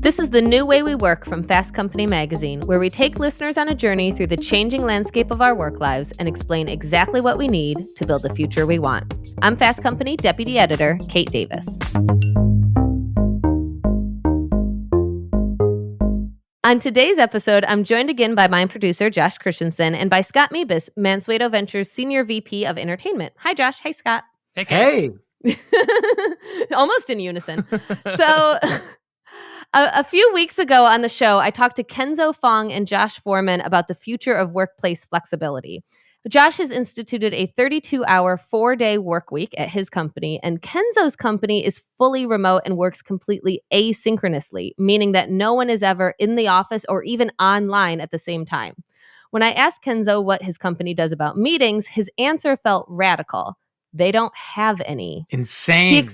This is the New Way We Work from Fast Company magazine, where we take listeners on a journey through the changing landscape of our work lives and explain exactly what we need to build the future we want. I'm Fast Company Deputy Editor Kate Davis. On today's episode, I'm joined again by my producer, Josh Christensen, and by Scott Mebus, Mansueto Ventures Senior VP of Entertainment. Hi, Josh. Hi, Scott. Hey, Kate. Hey. Almost in unison. So... A few weeks ago on the show, I talked to Kenzo Fong and Josh Foreman about the future of workplace flexibility. Josh has instituted a 32-hour, 4-day work week at his company, and Kenzo's company is fully remote and works completely asynchronously, meaning that no one is ever in the office or even online at the same time. When I asked Kenzo what his company does about meetings, his answer felt radical. They don't have any. Insane.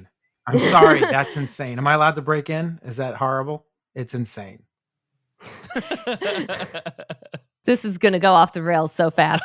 I'm sorry, that's insane. Am I allowed to break in? Is that horrible? It's insane. This is going to go off the rails so fast.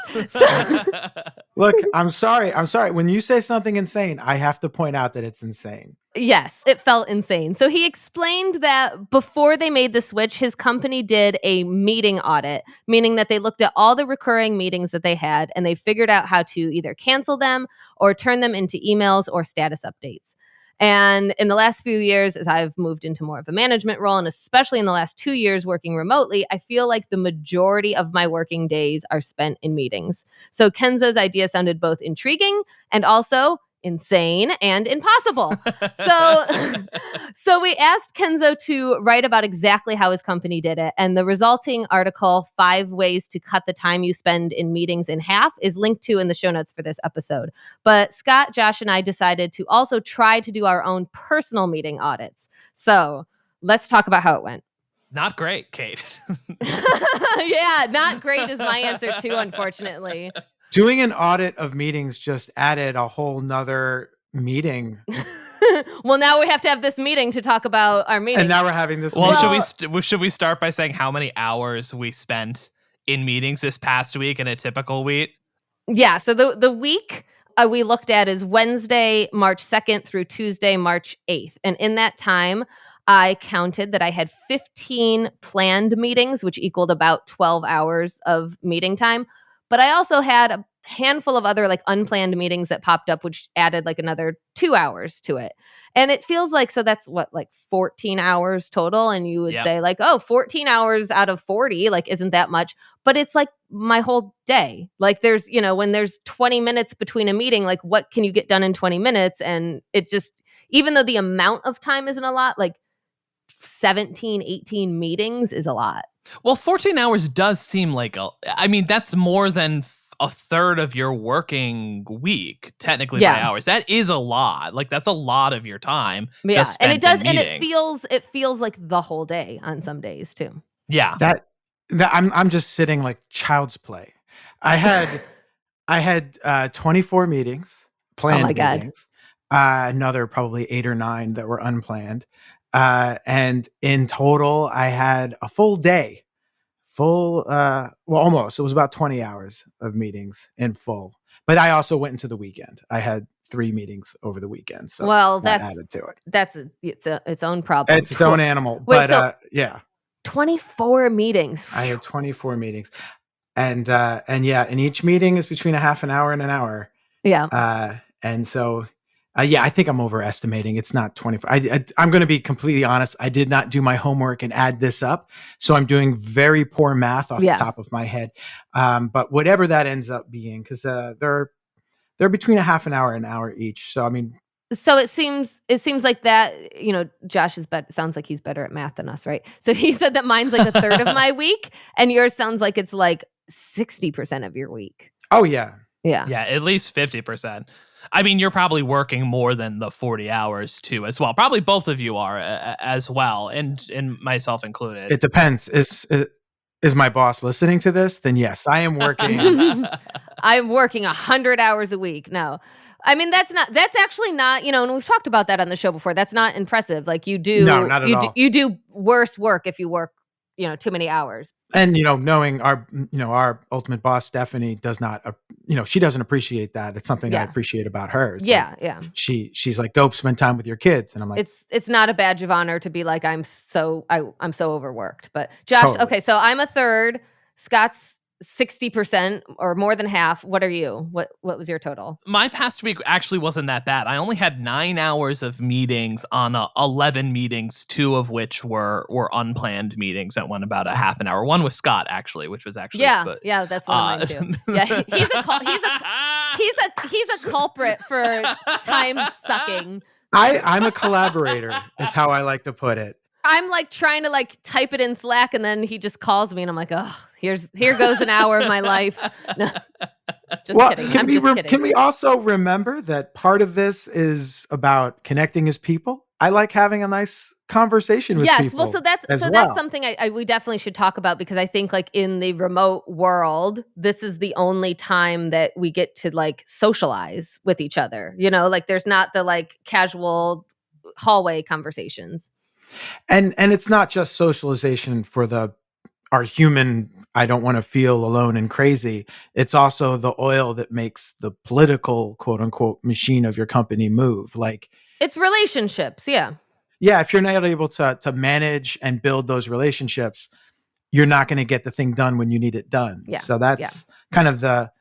Look, I'm sorry. When you say something insane, I have to point out that it's insane. Yes, it felt insane. So he explained that before they made the switch, his company did a meeting audit, meaning that they looked at all the recurring meetings that they had and they figured out how to either cancel them or turn them into emails or status updates. And in the last few years, as I've moved into more of a management role, and especially in the last 2 years working remotely, I feel like the majority of my working days are spent in meetings. So Kenzo's idea sounded both intriguing and also insane and impossible. So we asked Kenzo to write about exactly how his company did it. And the resulting article, 5 Ways to Cut the Time You Spend in Meetings in Half, is linked to in the show notes for this episode. But Scott, Josh, and I decided to also try to do our own personal meeting audits. So let's talk about how it went. Not great, Kate. Yeah, not great is my answer too, unfortunately. Doing an audit of meetings just added a whole nother meeting. Well, now we have to have this meeting to talk about our meeting. And now we're having this Well, meeting. should we start by saying how many hours we spent in meetings this past week in a typical week? Yeah, so the week we looked at is Wednesday, March 2nd through Tuesday, March 8th. And in that time, I counted that I had 15 planned meetings, which equaled about 12 hours of meeting time. But I also had a handful of other like unplanned meetings that popped up, which added like another 2 hours to it. And it feels like, so that's what, like 14 hours total. And you would say like, oh, 14 hours out of 40, like, isn't that much? But it's like my whole day. Like there's, when there's 20 minutes between a meeting, like what can you get done in 20 minutes? And it just, even though the amount of time isn't a lot, like 17, 18 meetings is a lot. Well, 14 hours does seem like that's more than a third of your working week, technically by hours. That is a lot. Like that's a lot of your time. Yeah, and it does, and it feels like the whole day on some days too. Yeah, that I'm just sitting like child's play. I had 24 meetings, planned meetings. Another probably 8 or 9 that were unplanned. And in total, I had a full day, almost. It was about 20 hours of meetings in full. But I also went into the weekend. I had 3 meetings over the weekend. So that added to it. That's its own problem. It's its own animal. Wait, but yeah. 24 meetings. I had 24 meetings. And and each meeting is between a half an hour and an hour. Yeah. And so... I think I'm overestimating. It's not 24. I'm going to be completely honest. I did not do my homework and add this up. So I'm doing very poor math off the top of my head. But whatever that ends up being, because they're between a half an hour and an hour each. So, I mean. So it seems like that, Josh sounds like he's better at math than us, right? So he said that mine's like a third of my week and yours sounds like it's like 60% of your week. Oh, yeah. Yeah. Yeah, at least 50%. I mean, you're probably working more than the 40 hours too, as well. Probably both of you are as well, and myself included. It depends. Is my boss listening to this? Then yes, I am working. I'm working 100 hours a week. No, I mean that's actually not. And we've talked about that on the show before. That's not impressive. Like you do. No, not at all. You do worse work if you work too many hours. And knowing our ultimate boss Stephanie does not she doesn't appreciate that. It's something I appreciate about her. It's she's like, go spend time with your kids. And I'm like, it's not a badge of honor to be like, I'm so overworked. But Josh, totally. Okay, so I'm a third. Scott's 60% or more than half. What are you? What was your total? My past week actually wasn't that bad. I only had 9 hours of meetings on 11 meetings, 2 of which were unplanned meetings that went about a half an hour. One with Scott, actually, which was actually that's one of mine too. Yeah, he's a culprit for time sucking. I'm a collaborator, is how I like to put it. I'm like trying to like type it in Slack, and then he just calls me, and I'm like, oh, here goes an hour of my life. No, kidding. Can we also remember that part of this is about connecting as people? I like having a nice conversation with people. Yes, well, so that's something we definitely should talk about, because I think like in the remote world, this is the only time that we get to like socialize with each other. Like there's not the like casual hallway conversations. And it's not just socialization for our human, I don't want to feel alone and crazy. It's also the oil that makes the political, quote unquote, machine of your company move. Like it's relationships. Yeah. Yeah. If you're not able to manage and build those relationships, you're not going to get the thing done when you need it done. Yeah. So that's kind of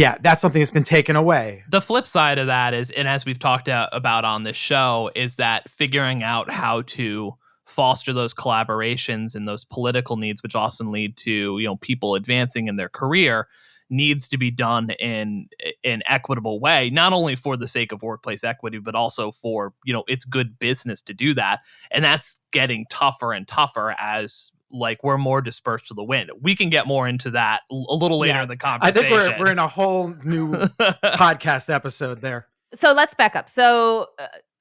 that's something that's been taken away. The flip side of that is, and as we've talked about on this show, is that figuring out how to foster those collaborations and those political needs, which often lead to, people advancing in their career, needs to be done in an equitable way, not only for the sake of workplace equity, but also for, it's good business to do that. And that's getting tougher and tougher as like we're more dispersed to the wind. We can get more into that a little later in the conversation. I think we're in a whole new podcast episode there. So let's back up. So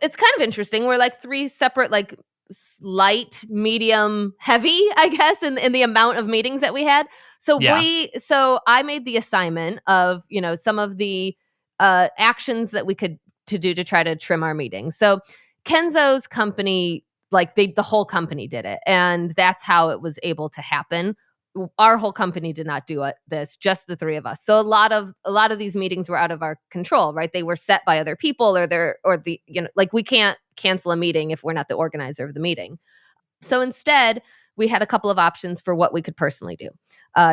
it's kind of interesting. We're like 3 separate, like light, medium, heavy, I guess, in the amount of meetings that we had. So I made the assignment of, some of the actions that we could do to try to trim our meetings. So Kenzo's company, like the whole company did it. And that's how it was able to happen. Our whole company did not do this, just the 3 of us. So a lot of these meetings were out of our control, right? They were set by other people like we can't cancel a meeting if we're not the organizer of the meeting. So instead, we had a couple of options for what we could personally do.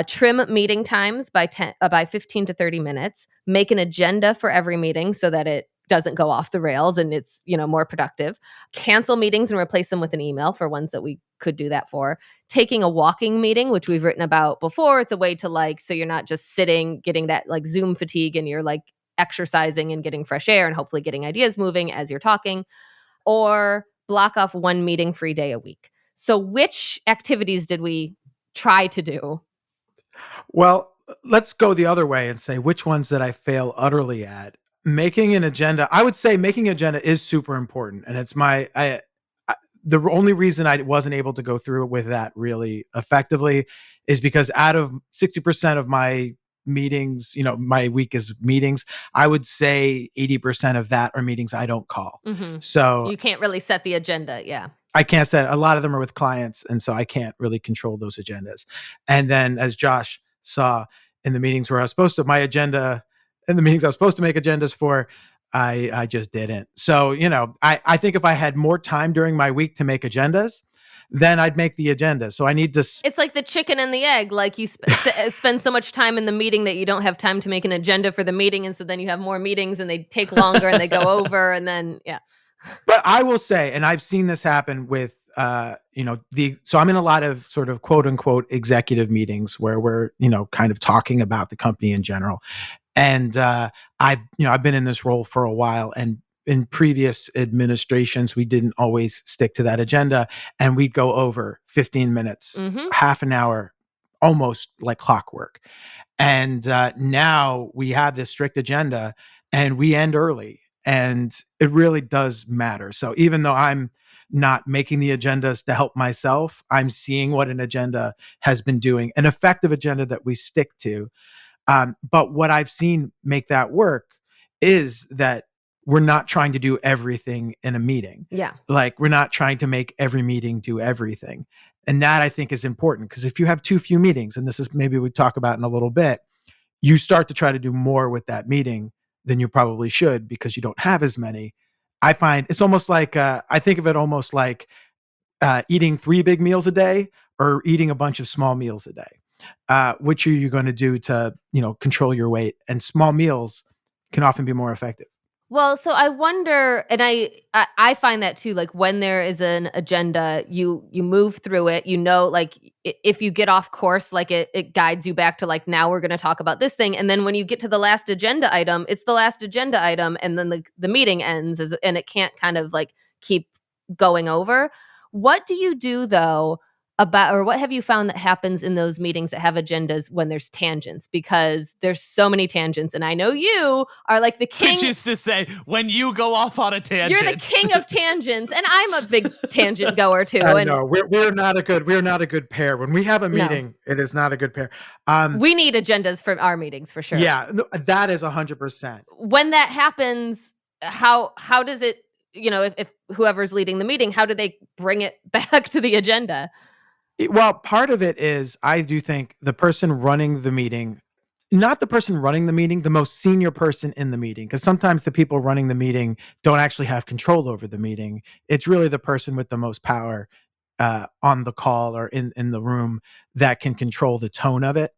Trim meeting times by 15 to 30 minutes, make an agenda for every meeting so that it doesn't go off the rails and it's, more productive. Cancel meetings and replace them with an email for ones that we could do that for. Taking a walking meeting, which we've written about before. It's a way to so you're not just sitting, getting that like Zoom fatigue, and you're like exercising and getting fresh air and hopefully getting ideas moving as you're talking. Or block off 1 meeting free day a week. So which activities did we try to do? Well, let's go the other way and say which ones did I fail utterly at. Making an agenda, I would say making an agenda is super important. And it's the only reason I wasn't able to go through with that really effectively is because out of 60% of my meetings, my week is meetings, I would say 80% of that are meetings I don't call. Mm-hmm. So you can't really set the agenda. Yeah. I can't set, a lot of them are with clients. And so I can't really control those agendas. And then as Josh saw in the meetings where I was supposed to, my agenda in the meetings I was supposed to make agendas for, I just didn't. So, I think if I had more time during my week to make agendas, then I'd make the agenda. So I need to... It's like the chicken and the egg. Like you spend so much time in the meeting that you don't have time to make an agenda for the meeting. And so then you have more meetings and they take longer and they go over and then, yeah. But I will say, and I've seen this happen with, so I'm in a lot of sort of quote unquote executive meetings where we're, kind of talking about the company in general. And I've been in this role for a while, and in previous administrations, we didn't always stick to that agenda, and we'd go over 15 minutes, half an hour, almost like clockwork. And now we have this strict agenda and we end early, and it really does matter. So even though I'm not making the agendas to help myself, I'm seeing what an agenda has been doing, an effective agenda that we stick to. But what I've seen make that work is that we're not trying to do everything in a meeting. Yeah. Like we're not trying to make every meeting do everything. And that I think is important, because if you have too few meetings, and this is maybe we talk about in a little bit, you start to try to do more with that meeting than you probably should because you don't have as many. I find it's almost like, I think of it almost like eating 3 big meals a day or eating a bunch of small meals a day. Which are you going to do to, control your weight? And small meals can often be more effective. Well, so I wonder, and I find that too, like when there is an agenda, you move through it, like if you get off course, like it guides you back to like, now we're going to talk about this thing. And then when you get to the last agenda item, it's the last agenda item. And then the meeting ends and it can't kind of like keep going over. What do you do though or what have you found that happens in those meetings that have agendas when there's tangents? Because there's so many tangents, and I know you are like the king. Which is to say, when you go off on a tangent, you're the king of tangents, and I'm a big tangent goer too. I know we're not a good pair. When we have a meeting, It is not a good pair. We need agendas for our meetings for sure. Yeah, that is 100%. When that happens, how does it? If whoever's leading the meeting, how do they bring it back to the agenda? Well, part of it is I do think the person running the meeting, not the person running the meeting, the most senior person in the meeting, because sometimes the people running the meeting don't actually have control over the meeting. It's really the person with the most power on the call or in the room that can control the tone of it.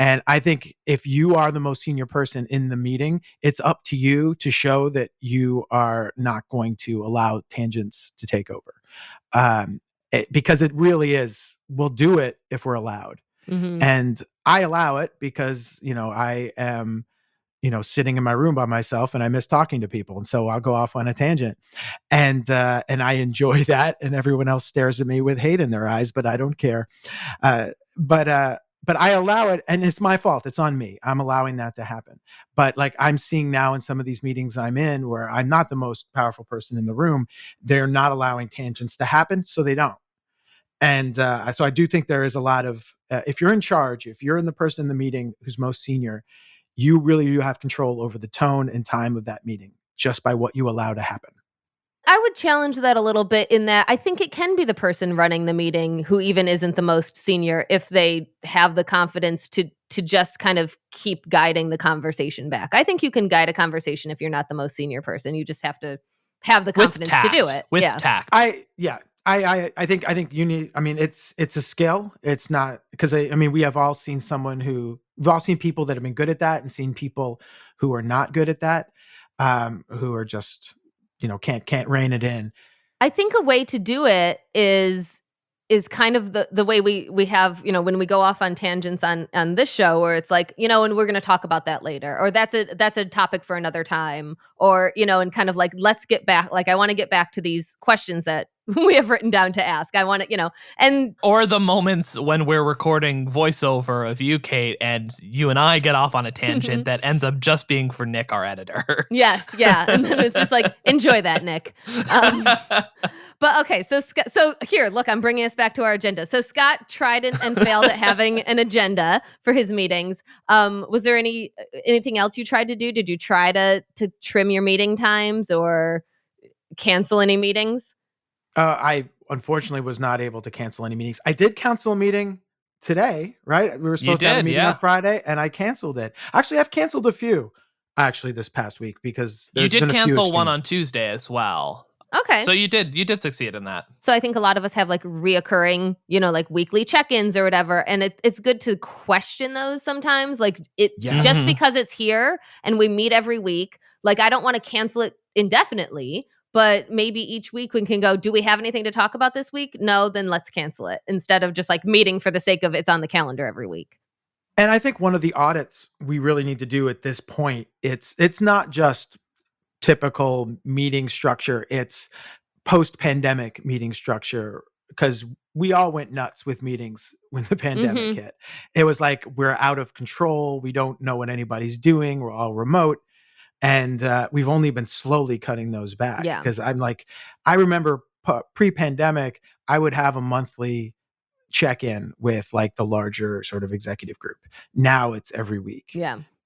And I think if you are the most senior person in the meeting, it's up to you to show that you are not going to allow tangents to take over. Because it really is, we'll do it if we're allowed. Mm-hmm. And I allow it because, I am, sitting in my room by myself and I miss talking to people. And so I'll go off on a tangent and I enjoy that. And everyone else stares at me with hate in their eyes, but I don't care. But I allow it, and it's my fault. It's on me. I'm allowing that to happen. But like I'm seeing now in some of these meetings I'm in where I'm not the most powerful person in the room, they're not allowing tangents to happen, so they don't. And so I do think there is a lot of, if you're in charge, if you're in the person in the meeting who's most senior, you really do have control over the tone and time of that meeting just by what you allow to happen. I would challenge that a little bit in that I think it can be the person running the meeting who even isn't the most senior if they have the confidence to just kind of keep guiding the conversation back. I think you can guide a conversation if you're not the most senior person. You just have to have the confidence to do it. With tact. I think you need, it's a skill. It's not because we have all seen we've all seen people that have been good at that and seen people who are not good at that, who are just, can't rein it in. I think a way to do it is kind of the way we have, when we go off on tangents on this show where it's like, and we're going to talk about that later, or that's a topic for another time, or, and kind of like, let's get back. Like, I want to get back to these questions that we have written down to ask. I want to, and or the moments when we're recording voiceover of you, Kate, and you and I get off on a tangent that ends up just being for Nick, our editor. Yes, yeah, and then it's just like, enjoy that, Nick. But okay, so here, look, I'm bringing us back to our agenda. So Scott tried and failed at having an agenda for his meetings. Was there anything else you tried to do? Did you try to trim your meeting times or cancel any meetings? I unfortunately was not able to cancel any meetings. I did cancel a meeting today, right? We were supposed to have a meeting on Friday, and I canceled it. Actually, I've canceled a few this past week because you did cancel one on Tuesday as well. Okay. So you did succeed in that. So I think a lot of us have like reoccurring, like weekly check-ins or whatever. And it's good to question those sometimes. Like just because it's here and we meet every week, like I don't want to cancel it indefinitely, but maybe each week we can go, do we have anything to talk about this week? No, then let's cancel it instead of just like meeting for the sake of it's on the calendar every week. And I think one of the audits we really need to do at this point, it's not just typical meeting structure, it's post-pandemic meeting structure, because we all went nuts with meetings when the pandemic hit. It was like we're out of control, we don't know what anybody's doing, we're all remote, and we've only been slowly cutting those back. Because I remember pre-pandemic I would have a monthly check-in with like the larger sort of executive group. Now it's every week,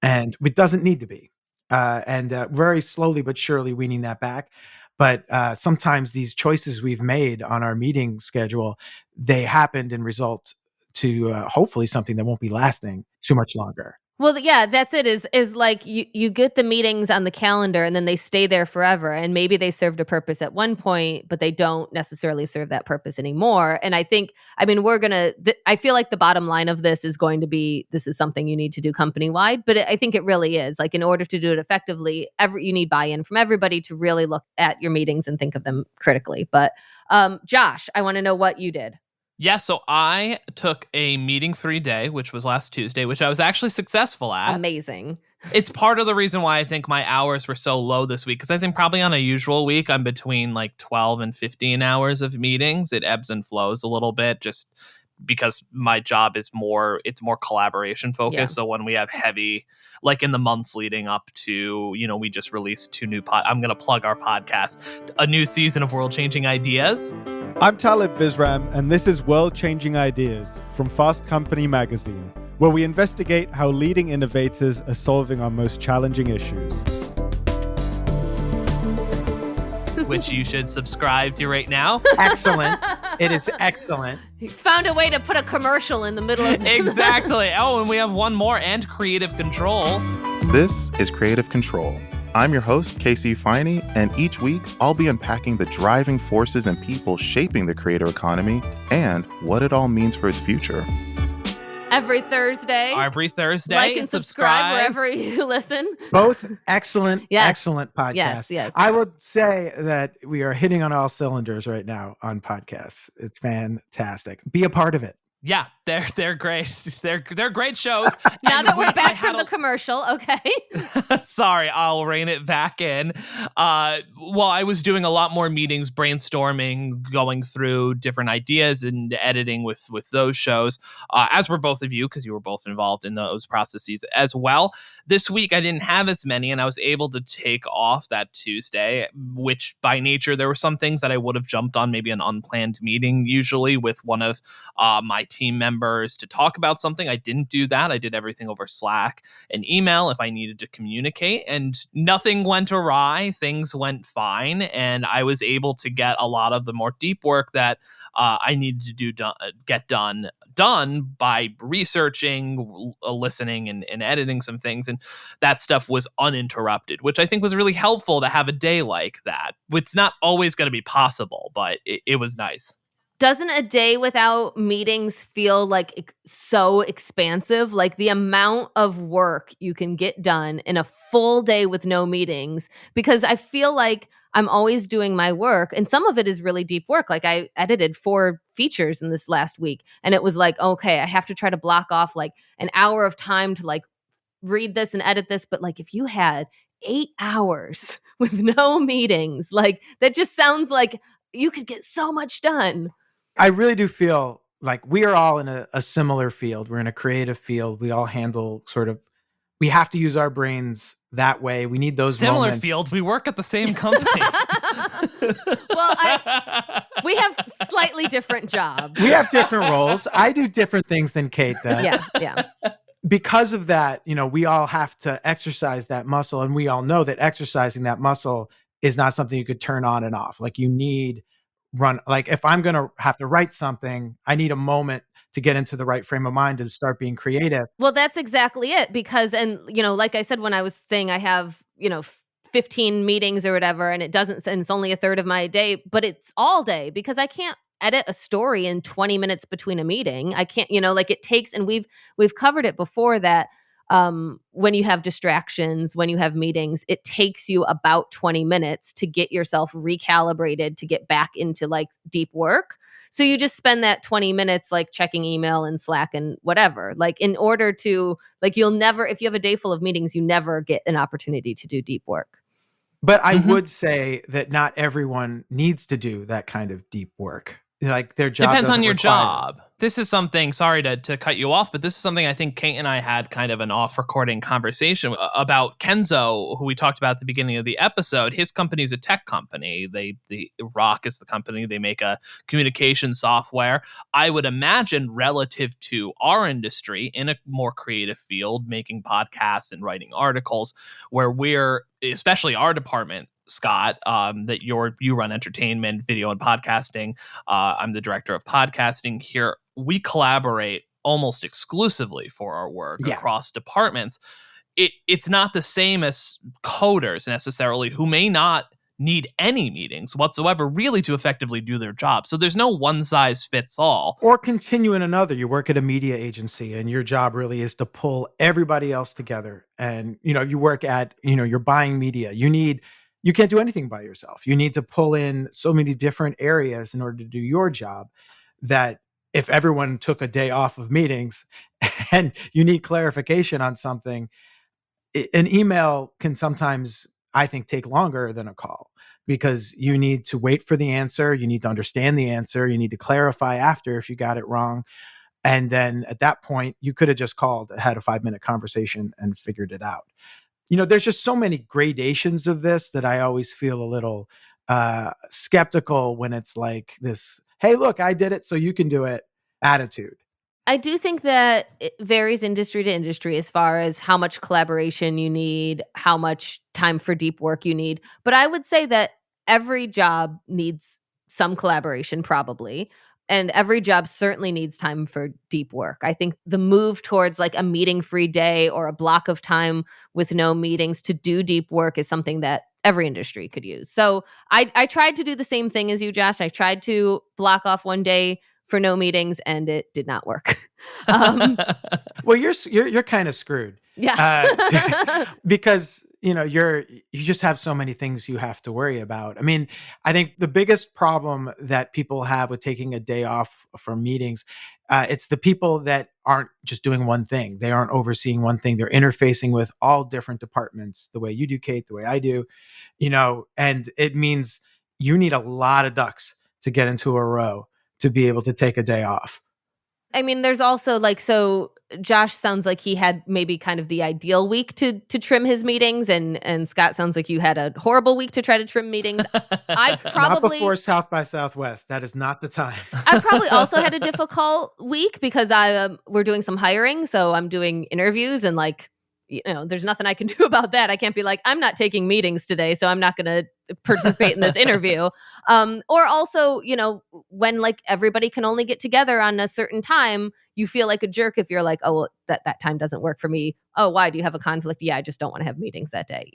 and it doesn't need to be. And very slowly but surely weaning that back. But sometimes these choices we've made on our meeting schedule, they happened and result to hopefully something that won't be lasting too much longer. Well, yeah, that's it. Is like you get the meetings on the calendar and then they stay there forever. And maybe they served a purpose at one point, but they don't necessarily serve that purpose anymore. And I think, I mean, I feel like the bottom line of this is going to be, this is something you need to do company wide. But I think it really is. Like, in order to do it effectively, you need buy-in from everybody to really look at your meetings and think of them critically. But Josh, I want to know what you did. Yeah, so I took a meeting 3-day, which was last Tuesday, which I was actually successful at. Amazing. It's part of the reason why I think my hours were so low this week, because I think probably on a usual week, I'm between like 12 and 15 hours of meetings. It ebbs and flows a little bit just because my job is more collaboration focused. Yeah. So when we have heavy, like in the months leading up to, we just released 2 new I'm going to plug our podcast, a new season of World Changing Ideas. I'm Talib Visram, and this is World Changing Ideas from Fast Company magazine, where we investigate how leading innovators are solving our most challenging issues. Which you should subscribe to right now. Excellent. It is excellent. He found a way to put a commercial in the middle of it. Exactly. Oh, and we have one more, and Creative Control. This is Creative Control. I'm your host, Casey Finey, and each week I'll be unpacking the driving forces and people shaping the creator economy and what it all means for its future. Every Thursday. Like and subscribe wherever you listen. Both excellent, yes. excellent podcasts. Yes. I would say that we are hitting on all cylinders right now on podcasts. It's fantastic. Be a part of it. Yeah, they're great. They're great shows. Now that we're back from the commercial, okay. Sorry, I'll rein it back in. Well, I was doing a lot more meetings, brainstorming, going through different ideas and editing with those shows, as were both of you, because you were both involved in those processes as well. This week, I didn't have as many, and I was able to take off that Tuesday, which by nature, there were some things that I would have jumped on, maybe an unplanned meeting, usually with one of my team members to talk about something. I didn't do that. I did everything over Slack and email if I needed to communicate, and nothing went awry. Things went fine, and I was able to get a lot of the more deep work that I needed to get done by researching, listening, and editing some things, and that stuff was uninterrupted, which I think was really helpful to have a day like that. It's not always going to be possible, but it was nice. Doesn't a day without meetings feel like so expansive? Like the amount of work you can get done in a full day with no meetings, because I feel like I'm always doing my work, and some of it is really deep work. Like I edited 4 features in this last week, and it was like, okay, I have to try to block off like an hour of time to like read this and edit this. But like if you had 8 hours with no meetings, like that just sounds like you could get so much done. I really do feel like we are all in a similar field. We're in a creative field. We all handle we have to use our brains that way. We need those similar moments. Field. We work at the same company. Well, we have slightly different jobs. We have different roles. I do different things than Kate does. Yeah. Because of that, we all have to exercise that muscle. And we all know that exercising that muscle is not something you could turn on and off. Like you need like if I'm going to have to write something, I need a moment to get into the right frame of mind to start being creative. Well, that's exactly it. Because, and like I said, when I was saying I have, 15 meetings or whatever, and it's only a third of my day, but it's all day because I can't edit a story in 20 minutes between a meeting. I can't, like it takes, and we've covered it before that. When you have distractions, when you have meetings, it takes you about 20 minutes to get yourself recalibrated to get back into like deep work. So you just spend that 20 minutes like checking email and Slack and whatever, like in order to like, you'll never, if you have a day full of meetings, you never get an opportunity to do deep work. But I would say that not everyone needs to do that kind of deep work. Like their job depends on your require job. This is something, sorry to cut you off, but this is something I think Kate and I had kind of an off-recording conversation about. Kenzo, who we talked about at the beginning of the episode. His company is a tech company. The Rock is the company. They make a communication software. I would imagine relative to our industry in a more creative field, making podcasts and writing articles, where we're, especially our department, Scott, that you run entertainment, video, and podcasting. I'm the director of podcasting here. We collaborate almost exclusively for our work Yeah. across departments, it's not the same as coders necessarily, who may not need any meetings whatsoever really to effectively do their job. So there's no one size fits all. Or continue in another. You work at a media agency and your job really is to pull everybody else together. And, you work at, you're buying media. You can't do anything by yourself. You need to pull in so many different areas in order to do your job, that if everyone took a day off of meetings and you need clarification on something, an email can sometimes, I think, take longer than a call, because you need to wait for the answer. You need to understand the answer. You need to clarify after if you got it wrong. And then at that point, you could have just called, had a 5-minute conversation and figured it out. There's just so many gradations of this that I always feel a little skeptical when it's like this, hey, look, I did it, so you can do it attitude. I do think that it varies industry to industry as far as how much collaboration you need, how much time for deep work you need. But I would say that every job needs some collaboration, probably. And every job certainly needs time for deep work. I think the move towards like a meeting-free day or a block of time with no meetings to do deep work is something that every industry could use. So I tried to do the same thing as you, Josh. I tried to block off one day for no meetings, and it did not work. Well, you're kind of screwed. Yeah. Because you just have so many things you have to worry about. I mean, I think the biggest problem that people have with taking a day off from meetings, it's the people that aren't just doing one thing. They aren't overseeing one thing. They're interfacing with all different departments, the way you do, Kate, the way I do, and it means you need a lot of ducks to get into a row to be able to take a day off. I mean, there's also so Josh sounds like he had maybe kind of the ideal week to trim his meetings, and Scott sounds like you had a horrible week to try to trim meetings. I probably not before South by Southwest. That is not the time. I probably also had a difficult week because we're doing some hiring, so I'm doing interviews, and there's nothing I can do about that. I can't be like, I'm not taking meetings today, so I'm not going to participate in this interview. Or also, when everybody can only get together on a certain time, you feel like a jerk if you're like, oh, well, that time doesn't work for me. Oh, why? Do you have a conflict? Yeah, I just don't want to have meetings that day.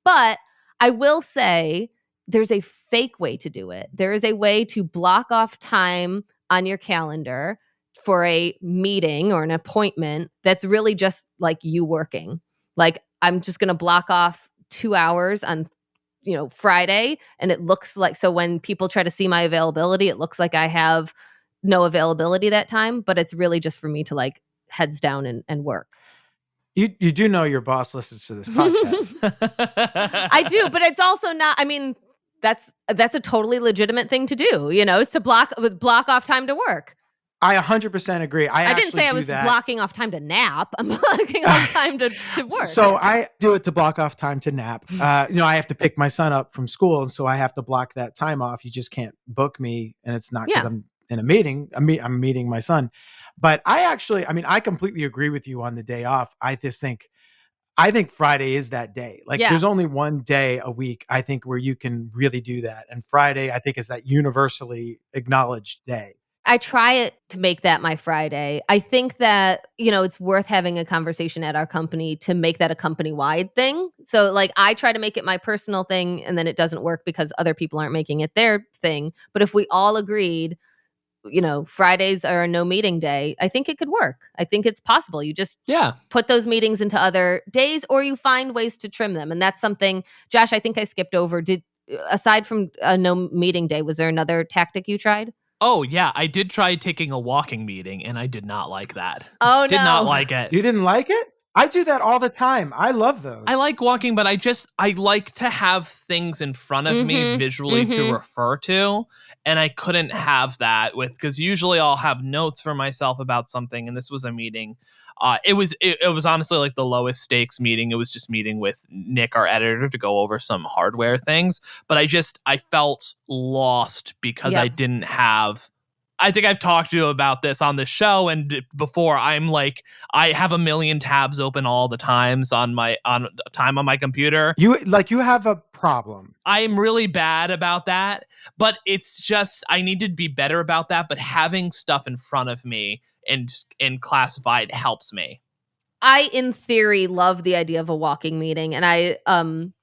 But I will say there's a fake way to do it. There is a way to block off time on your calendar for a meeting or an appointment that's really just like you working. Like, I'm just going to block off 2 hours on Friday, and it looks like, so when people try to see my availability, it looks like I have no availability that time, but it's really just for me to heads down and work. You do know your boss listens to this podcast. I do, but it's also not, I mean, that's a totally legitimate thing to do, is to block off time to work. I 100% agree. I didn't say I was blocking off time to nap. I'm blocking off time to work. So I do it to block off time to nap. I have to pick my son up from school, and so I have to block that time off. You just can't book me, and it's not because I'm in a meeting. I'm meeting my son. But I completely agree with you on the day off. I think Friday is that day. There's only one day a week, I think, where you can really do that. And Friday, I think, is that universally acknowledged day. I try to make that my Friday. I think that, it's worth having a conversation at our company to make that a company-wide thing. So I try to make it my personal thing, and then it doesn't work because other people aren't making it their thing. But if we all agreed, Fridays are a no meeting day, I think it could work. I think it's possible. You just put those meetings into other days, or you find ways to trim them. And that's something, Josh, I think I skipped over. Aside from a no meeting day, was there another tactic you tried? Oh, yeah. I did try taking a walking meeting, and I did not like that. Oh, no. Did not like it. You didn't like it? I do that all the time. I love those. I like walking, but I like to have things in front of me visually to refer to. And I couldn't have that because usually I'll have notes for myself about something. And this was a meeting. It was honestly the lowest stakes meeting. It was just meeting with Nick, our editor, to go over some hardware things. But I felt lost because I didn't have I think I've talked to you about this on the show and before. I'm like, I have a million tabs open all the times on my computer. You have a problem. I'm really bad about that, but it's just I need to be better about that. But having stuff in front of me and classified helps me. I, in theory, love the idea of a walking meeting, and I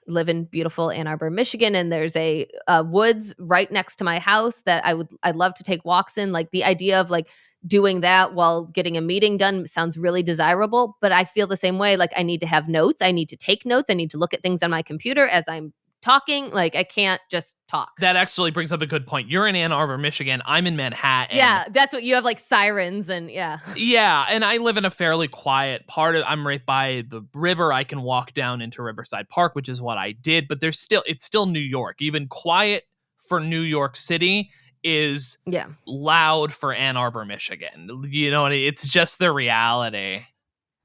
live in beautiful Ann Arbor, Michigan, and there's a woods right next to my house that I'd love to take walks in. Like the idea of like doing that while getting a meeting done sounds really desirable, but I feel the same way. Like I need to have notes. I need to take notes. I need to look at things on my computer as I'm talking. Like I can't just talk. That actually brings up a good point. You're in Ann Arbor, Michigan. I'm in Manhattan. Yeah, that's what you have, like sirens and yeah. Yeah, and I live in a fairly quiet part of. I'm right by the river. I can walk down into Riverside Park, which is what I did. But it's still New York. Even quiet for New York City is loud for Ann Arbor, Michigan. You know, it's just the reality.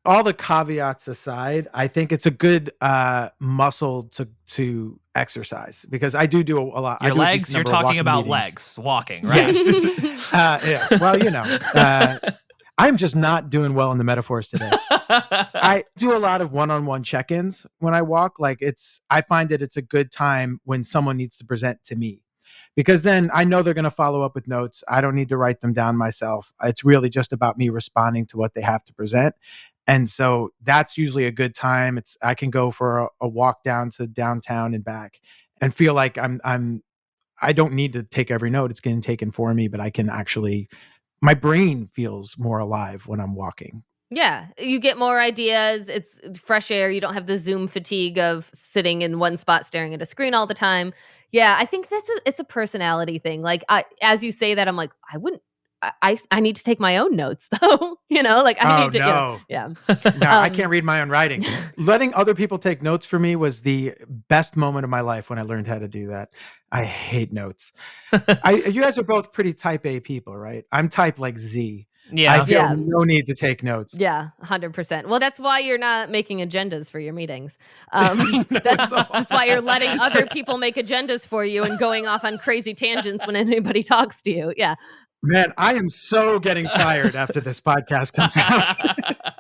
All the caveats aside, I think it's a good muscle to exercise because I do a lot. Your legs? You're talking about legs, walking, right? Yes. Yeah. Well, I'm just not doing well in the metaphors today. I do a lot of one-on-one check-ins when I walk. Like I find that it's a good time when someone needs to present to me because then I know they're going to follow up with notes. I don't need to write them down myself. It's really just about me responding to what they have to present. And so that's usually a good time. I can go for a walk down to downtown and back and feel like I don't need to take every note. It's getting taken for me, but I can actually, my brain feels more alive when I'm walking. Yeah, you get more ideas. It's fresh air. You don't have the Zoom fatigue of sitting in one spot staring at a screen all the time. Yeah, I think it's a personality thing. Like as you say that, I'm like, I need to take my own notes though. You know, like I need to. No. Yeah. No, I can't read my own writing. Letting other people take notes for me was the best moment of my life when I learned how to do that. I hate notes. You guys are both pretty type A people, right? I'm type like Z. Yeah. I feel no need to take notes. Yeah, 100%. Well, that's why you're not making agendas for your meetings. That's why you're letting other people make agendas for you and going off on crazy tangents when anybody talks to you. Yeah. Man, I am so getting fired after this podcast comes out.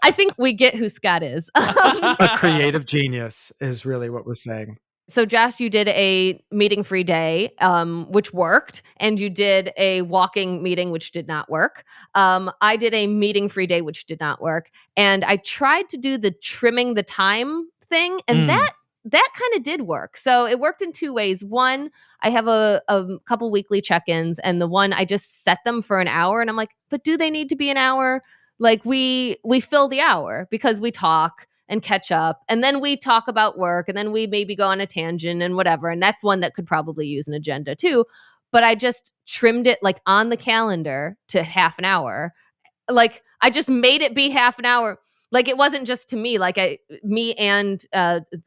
I think we get who Scott is. A creative genius is really what we're saying. So, Josh, you did a meeting-free day, which worked, and you did a walking meeting, which did not work. I did a meeting-free day, which did not work. And I tried to do the trimming the time thing, and that kind of did work. So it worked in two ways. One, I have a couple weekly check-ins, and the one I just set them for an hour, and I'm like, but do they need to be an hour? Like we fill the hour because we talk and catch up, and then we talk about work, and then we maybe go on a tangent and whatever. And that's one that could probably use an agenda too. But I just trimmed it like on the calendar to half an hour. Like I just made it be half an hour. Like it wasn't just to me, like me and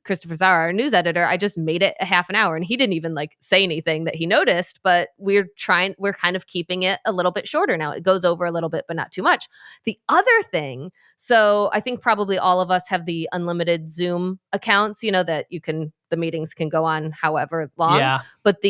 Christopher Zara, our news editor, I just made it a half an hour, and he didn't even like say anything that he noticed, but we're kind of keeping it a little bit shorter now. It goes over a little bit, but not too much. The other thing, so I think probably all of us have the unlimited Zoom accounts, you know, that the meetings can go on however long. Yeah. But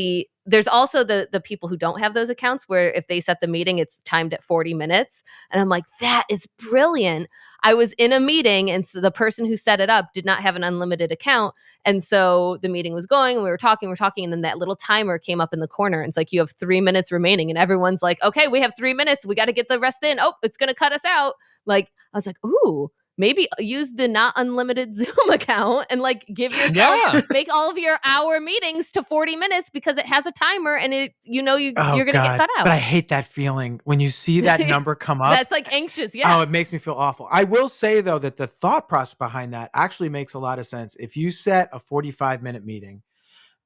there's also the people who don't have those accounts where if they set the meeting, it's timed at 40 minutes. And I'm like, that is brilliant. I was in a meeting, and so the person who set it up did not have an unlimited account. And so the meeting was going, and we were talking, and then that little timer came up in the corner. And it's like, you have 3 minutes remaining. And everyone's like, okay, we have 3 minutes. We got to get the rest in. Oh, it's going to cut us out. Like, I was like, ooh. Maybe use the not unlimited Zoom account and give yourself, make all of your hour meetings to 40 minutes because it has a timer and you're going to get cut out. But I hate that feeling when you see that number come up. That's like anxious. Yeah. Oh, it makes me feel awful. I will say though, that the thought process behind that actually makes a lot of sense. If you set a 45-minute meeting,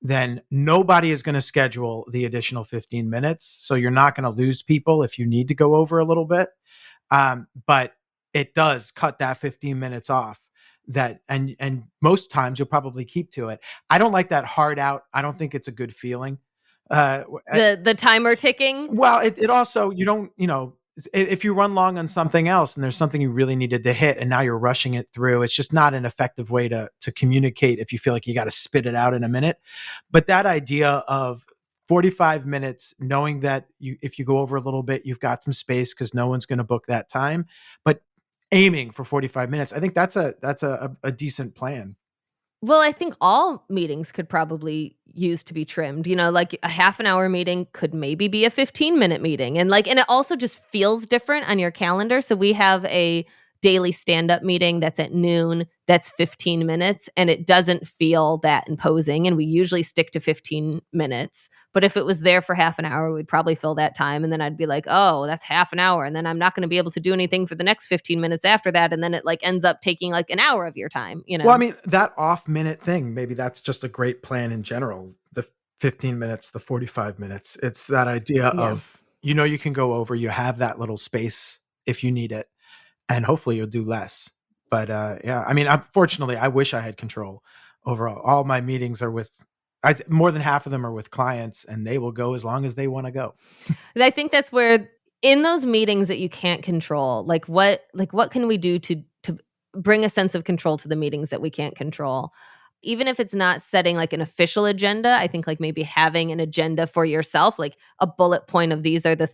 then nobody is going to schedule the additional 15 minutes. So you're not going to lose people if you need to go over a little bit. But it does cut that 15 minutes off and most times you'll probably keep to it. I don't like that hard out. I don't think it's a good feeling. The timer ticking. Well, it also, you don't, if you run long on something else and there's something you really needed to hit and now you're rushing it through, it's just not an effective way to communicate if you feel like you got to spit it out in a minute. But that idea of 45 minutes, knowing that if you go over a little bit, you've got some space because no one's going to book that time, but aiming for 45 minutes. I think that's a decent plan. Well, I think all meetings could probably use to be trimmed. Like a half an hour meeting could maybe be a 15-minute meeting. And it also just feels different on your calendar. So we have a daily stand-up meeting that's at noon, that's 15 minutes, and it doesn't feel that imposing. And we usually stick to 15 minutes. But if it was there for half an hour, we'd probably fill that time. And then I'd be like, oh, that's half an hour. And then I'm not going to be able to do anything for the next 15 minutes after that. And then it ends up taking an hour of your time, Well, I mean, that off-minute thing, maybe that's just a great plan in general. The 15 minutes, the 45 minutes. It's that idea of, you can go over, you have that little space if you need it. And hopefully you'll do less. But I mean, unfortunately, I wish I had control over all my meetings are with, more than half of them are with clients, and they will go as long as they want to go. I think that's where, in those meetings that you can't control, what can we do to bring a sense of control to the meetings that we can't control? Even if it's not setting an official agenda, I think maybe having an agenda for yourself, a bullet point of these are the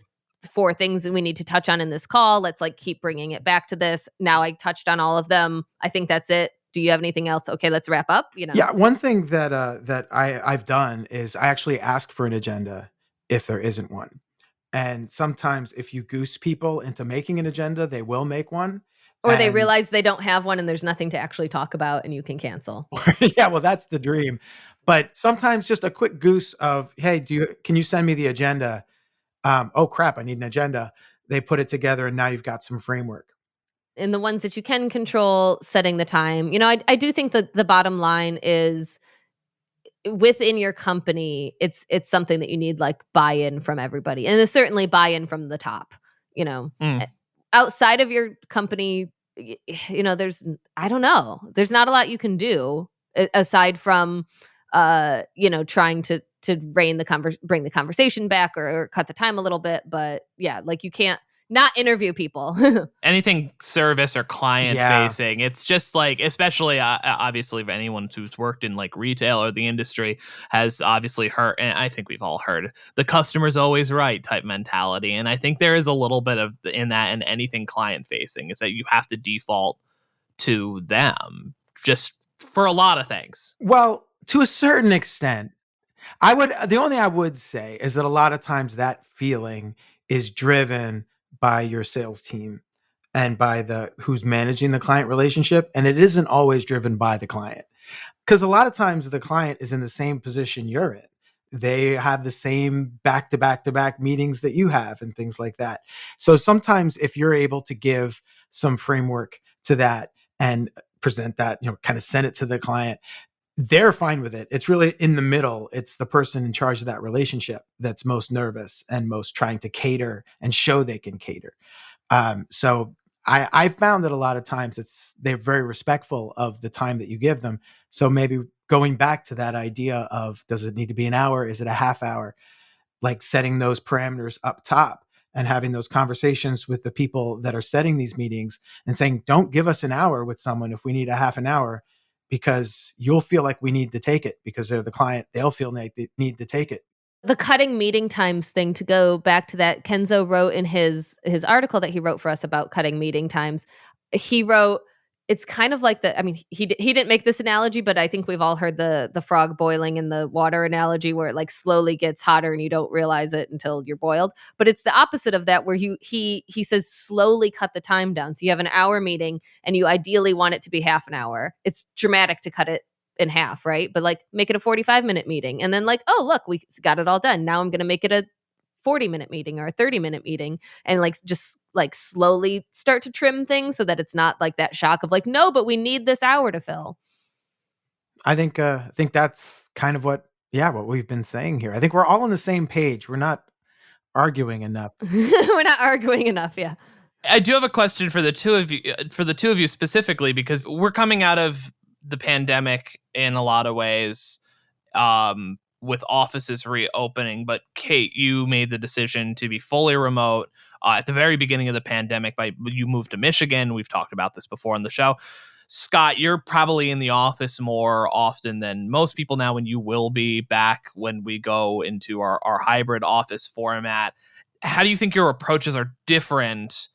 4 things that we need to touch on in this call. Let's keep bringing it back to this. Now I touched on all of them. I think that's it. Do you have anything else? Okay, let's wrap up. Yeah, one thing that I've done is I actually ask for an agenda if there isn't one. And sometimes if you goose people into making an agenda, they will make one. Or they realize they don't have one and there's nothing to actually talk about and you can cancel. Yeah, well, that's the dream. But sometimes just a quick goose of, hey, can you send me the agenda? Oh crap, I need an agenda. They put it together and now you've got some framework. In the ones that you can control, setting the time. I do think that the bottom line is, within your company, it's something that you need buy-in from everybody. And there's certainly buy-in from the top. Outside of your company, there's there's not a lot you can do aside from trying to bring the conversation back or cut the time a little bit. But yeah, you can't not interview people. Anything service or client facing, it's just especially obviously for anyone who's worked in retail or the industry has obviously heard, and I think we've all heard, the customer's always right type mentality. And I think there is a little bit of in that, and anything client facing is that you have to default to them just for a lot of things. Well, to a certain extent, the only thing I would say is that a lot of times that feeling is driven by your sales team and by who's managing the client relationship. And it isn't always driven by the client, because a lot of times the client is in the same position you're in. They have the same back-to-back-to-back meetings that you have and things like that. So sometimes if you're able to give some framework to that and present that, kind of send it to the client, they're fine with it. It's really in the middle. It's the person in charge of that relationship that's most nervous and most trying to cater and show they can cater. So I found that a lot of times they're very respectful of the time that you give them. So maybe going back to that idea of, does it need to be an hour? Is it a half hour? Setting those parameters up top and having those conversations with the people that are setting these meetings and saying, don't give us an hour with someone if we need a half an hour, because you'll feel like we need to take it because they're the client. They'll feel like they need to take it. The cutting meeting times thing, to go back to that, Kenzo wrote in his article that he wrote for us about cutting meeting times. He wrote, it's kind of like he didn't make this analogy, but I think we've all heard the frog boiling in the water analogy, where it slowly gets hotter and you don't realize it until you're boiled. But it's the opposite of that, where he says slowly cut the time down. So you have an hour meeting and you ideally want it to be half an hour. It's dramatic to cut it in half, right? But make it a 45-minute meeting, and then oh look, we got it all done. Now I'm going to make it a 40-minute meeting or a 30-minute meeting, and just slowly start to trim things so that it's not that shock of no, but we need this hour to fill. I think that's kind of what we've been saying here. I think we're all on the same page. We're not arguing enough. We're not arguing enough. Yeah. I do have a question for the two of you specifically, because we're coming out of the pandemic in a lot of ways, with offices reopening. But Kate, you made the decision to be fully remote at the very beginning of the pandemic. You moved to Michigan. We've talked about this before on the show. Scott, you're probably in the office more often than most people now, when you will be back when we go into our hybrid office format. How do you think your approaches are different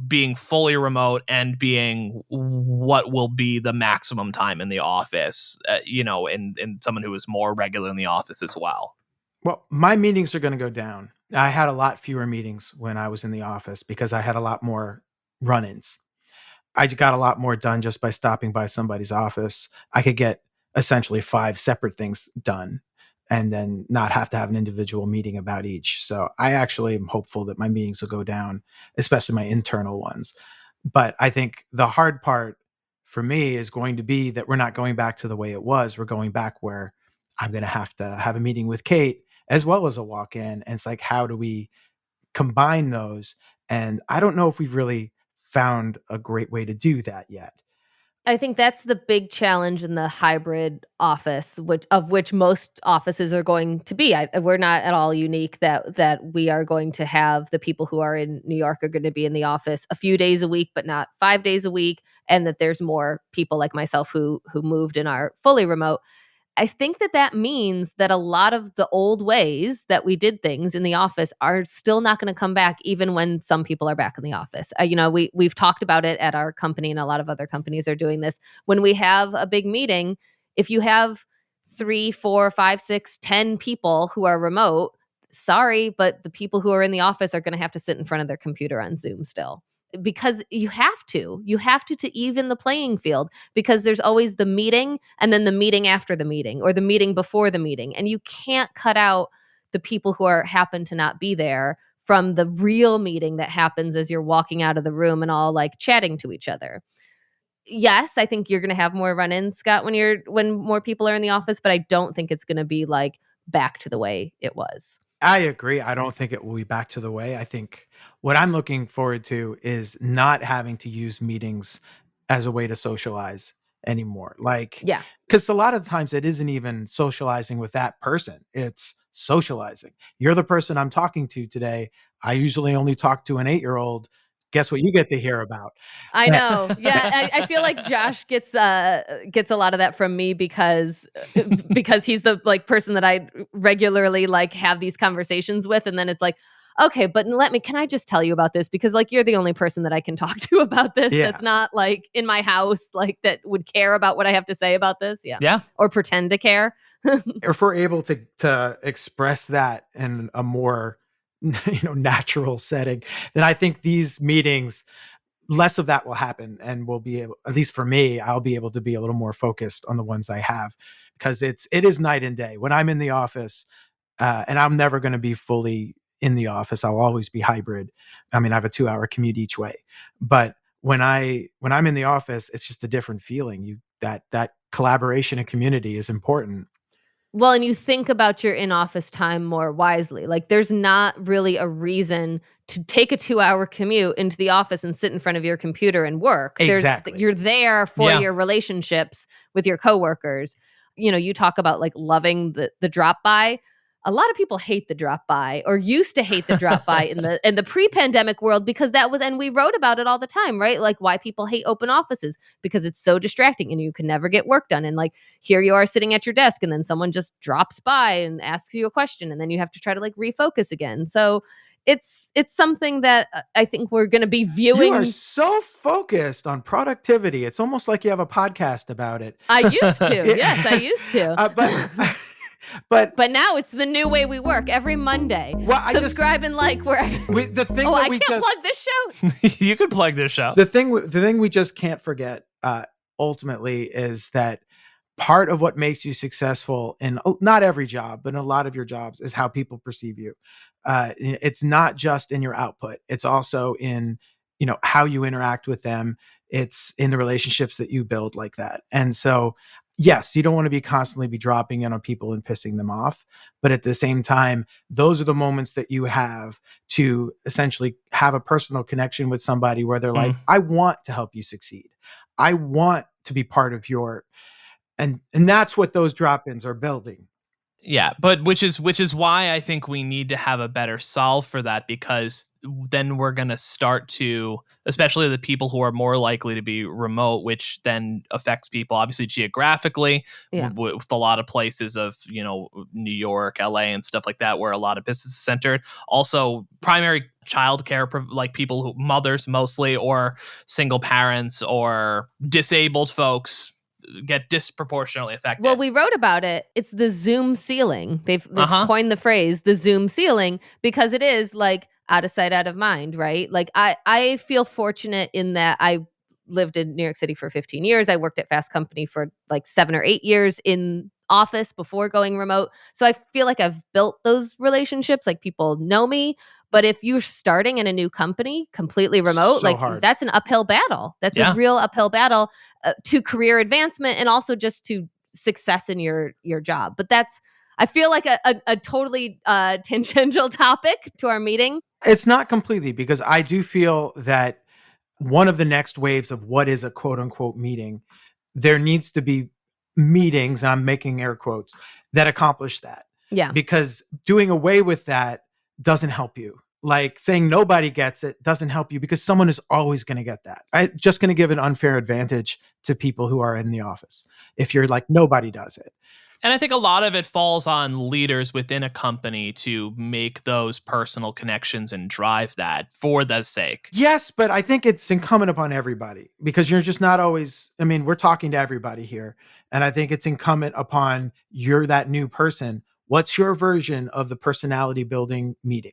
being fully remote and being what will be the maximum time in the office, in someone who is more regular in the office as well? Well, my meetings are going to go down. I had a lot fewer meetings when I was in the office because I had a lot more run-ins. I got a lot more done just by stopping by somebody's office. I could get essentially 5 separate things done and then not have to have an individual meeting about each. So I actually am hopeful that my meetings will go down, especially my internal ones. But I think the hard part for me is going to be that we're not going back to the way it was. We're going back where I'm going to have a meeting with Kate as well as a walk-in. And it's like, how do we combine those? And I don't know if we've really found a great way to do that yet. I think that's the big challenge in the hybrid office, which most offices are going to be. We're not at all unique that we are going to have the people who are in New York are going to be in the office a few days a week, but not 5 days a week, and that there's more people like myself who moved and are fully remote. I think that means that a lot of the old ways that we did things in the office are still not going to come back, even when some people are back in the office. We've talked about it at our company, and a lot of other companies are doing this. When we have a big meeting, if you have 3, 4, 5, 6, 10 people who are remote, sorry, but the people who are in the office are going to have to sit in front of their computer on Zoom still. Because you have to even the playing field, because there's always the meeting and then the meeting after the meeting or the meeting before the meeting. And you can't cut out the people who happen to not be there from the real meeting that happens as you're walking out of the room and all like chatting to each other. Yes, I think you're going to have more run-ins, Scott, when more people are in the office, but I don't think it's going to be like back to the way it was. I agree. I don't think it will be back to the way. I think what I'm looking forward to is not having to use meetings as a way to socialize anymore. Yeah. Because a lot of times it isn't even socializing with that person. It's socializing. You're the person I'm talking to today. I usually only talk to an 8-year-old. Guess what you get to hear about? I know. Yeah. I feel like Josh gets a lot of that from me because he's the like person that I regularly like have these conversations with. And then it's like, okay, but can I just tell you about this? Because like, you're the only person that I can talk to about this. Yeah. That's not like in my house, like that would care about what I have to say about this. Yeah. Yeah. Or pretend to care. If we're able to express that in a more natural setting, then I think these meetings, less of that will happen, and we'll be able, at least for me, I'll be able to be a little more focused on the ones I have, because it is night and day when I'm in the office, and I'm never going to be fully in the office. I'll always be hybrid. I mean, I have a 2-hour commute each way, but when I'm in the office, it's just a different feeling. That collaboration and community is important. Well, and you think about your in-office time more wisely. Like, there's not really a reason to take a 2-hour commute into the office and sit in front of your computer and work. Exactly. You're there for your relationships with your coworkers. You talk about like loving the drop by. A lot of people hate the drop by, or used to hate the drop by in the pre-pandemic world, because that was, and we wrote about it all the time, right? Like why people hate open offices, because it's so distracting and you can never get work done. And like, here you are sitting at your desk and then someone just drops by and asks you a question and then you have to try to like refocus again. So it's something that I think we're going to be viewing. You are so focused on productivity. It's almost like you have a podcast about it. I used to. Yes, I used to. But now it's the new way we work every Monday. Well, subscribe and like wherever. I can't plug this show. You could plug this show. The thing we just can't forget, ultimately, is that part of what makes you successful in not every job, but in a lot of your jobs, is how people perceive you. It's not just in your output. It's also in how you interact with them. It's in the relationships that you build like that. And so, yes, you don't want to be constantly dropping in on people and pissing them off. But at the same time, those are the moments that you have to essentially have a personal connection with somebody where they're like, I want to help you succeed. I want to be part of your, and that's what those drop-ins are building. Yeah, but which is why I think we need to have a better solve for that, because then we're going to start to, especially the people who are more likely to be remote, which then affects people obviously geographically, with a lot of places of, New York, LA and stuff like that, where a lot of business is centered. Also primary childcare, like people who, mothers mostly, or single parents or disabled folks, get disproportionately affected. Well, we wrote about it. It's the Zoom ceiling. They've coined the phrase, the Zoom ceiling, because it is like out of sight, out of mind, right? Like I feel fortunate in that I lived in New York City for 15 years. I worked at Fast Company for like 7 or 8 years in office before going remote. So I feel like I've built those relationships, like people know me. But if you're starting in a new company completely remote, hard. That's an uphill battle. That's a real uphill battle to career advancement and also just to success in your job. But that's, I feel like a totally tangential topic to our meeting. It's not completely, because I do feel that one of the next waves of what is a quote unquote meeting, there needs to be meetings, and I'm making air quotes, that accomplish that. Yeah. Because doing away with that doesn't help you. Like saying nobody gets it doesn't help you, because someone is always going to get that. I'm just going to give an unfair advantage to people who are in the office if you're like, nobody does it. And I think a lot of it falls on leaders within a company to make those personal connections and drive that for the sake. Yes, but I think it's incumbent upon everybody, because you're just not always, we're talking to everybody here. And I think it's incumbent upon, you're that new person. What's your version of the personality building meeting?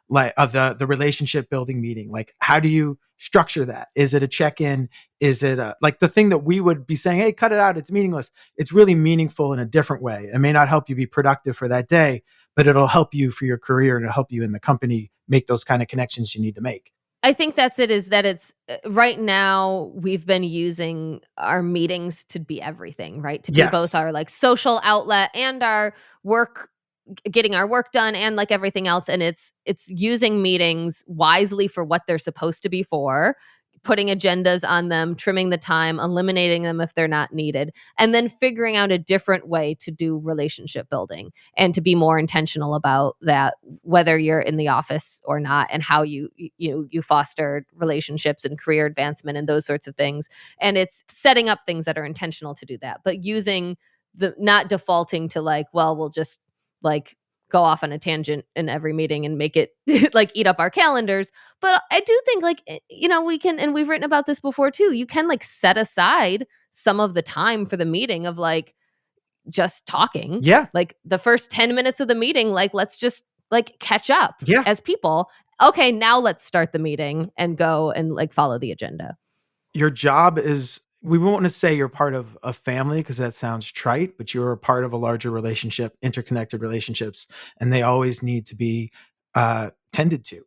Like of the relationship building meeting? Like, how do you structure that? Is it a check-in? Is it like the thing that we would be saying, hey, cut it out, it's meaningless? It's really meaningful in a different way. It may not help you be productive for that day, but it'll help you for your career, and it'll help you in the company make those kind of connections you need to make. I think that's it, is that it's right now we've been using our meetings to be everything, right? To be both our like social outlet and our work, getting our work done, and like everything else. And it's using meetings wisely for what they're supposed to be for, putting agendas on them, trimming the time, eliminating them if they're not needed, and then figuring out a different way to do relationship building and to be more intentional about that, whether you're in the office or not, and how you foster relationships and career advancement and those sorts of things. And it's setting up things that are intentional to do that, but using not defaulting to like, well, we'll just like go off on a tangent in every meeting and make it like eat up our calendars. But I do think like, we can, and we've written about this before too, you can like set aside some of the time for the meeting of like just talking. Yeah. Like the first 10 minutes of the meeting, like let's just like catch up as people. Okay, now let's start the meeting and go and like follow the agenda. Your job is, we won't want to say you're part of a family because that sounds trite, but you're a part of a larger relationship, interconnected relationships, and they always need to be tended to.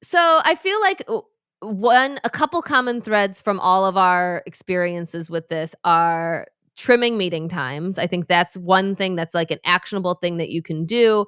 So I feel like a couple common threads from all of our experiences with this are trimming meeting times. I think that's one thing that's like an actionable thing that you can do.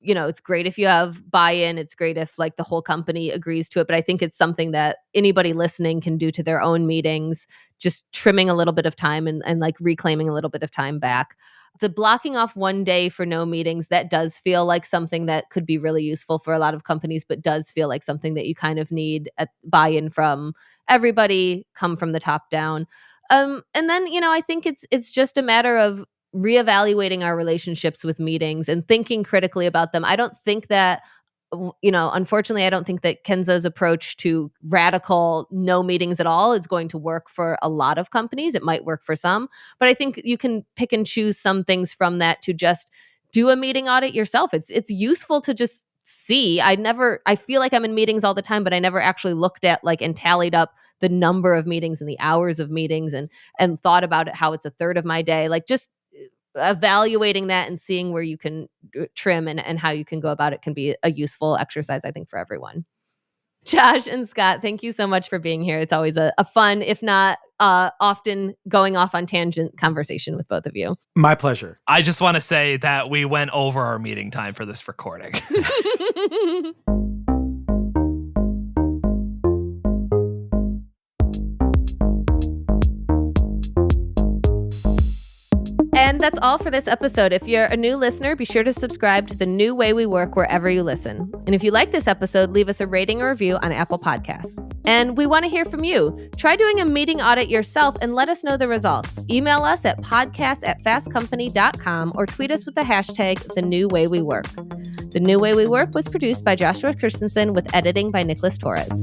It's great if you have buy-in. It's great if like the whole company agrees to it. But I think it's something that anybody listening can do to their own meetings, just trimming a little bit of time and like reclaiming a little bit of time back. The blocking off one day for no meetings, that does feel like something that could be really useful for a lot of companies, but does feel like something that you kind of need a buy-in from everybody, come from the top down. And then, I think it's just a matter of reevaluating our relationships with meetings and thinking critically about them. I don't think that, unfortunately, I don't think that Kenzo's approach to radical no meetings at all is going to work for a lot of companies. It might work for some, but I think you can pick and choose some things from that to just do a meeting audit yourself. It's useful to just see. I feel like I'm in meetings all the time, but I never actually looked at like and tallied up the number of meetings and the hours of meetings and thought about it, how it's a third of my day. Like just evaluating that and seeing where you can trim and how you can go about it can be a useful exercise, I think, for everyone. Josh and Scott, thank you so much for being here. It's always a fun, if not often going off on tangent conversation with both of you. My pleasure. I just want to say that we went over our meeting time for this recording. And that's all for this episode. If you're a new listener, be sure to subscribe to The New Way We Work wherever you listen. And if you like this episode, leave us a rating or review on Apple Podcasts. And we want to hear from you. Try doing a meeting audit yourself and let us know the results. Email us at podcast@fastcompany.com or tweet us with the hashtag The New Way We Work. The New Way We Work was produced by Joshua Christensen with editing by Nicholas Torres.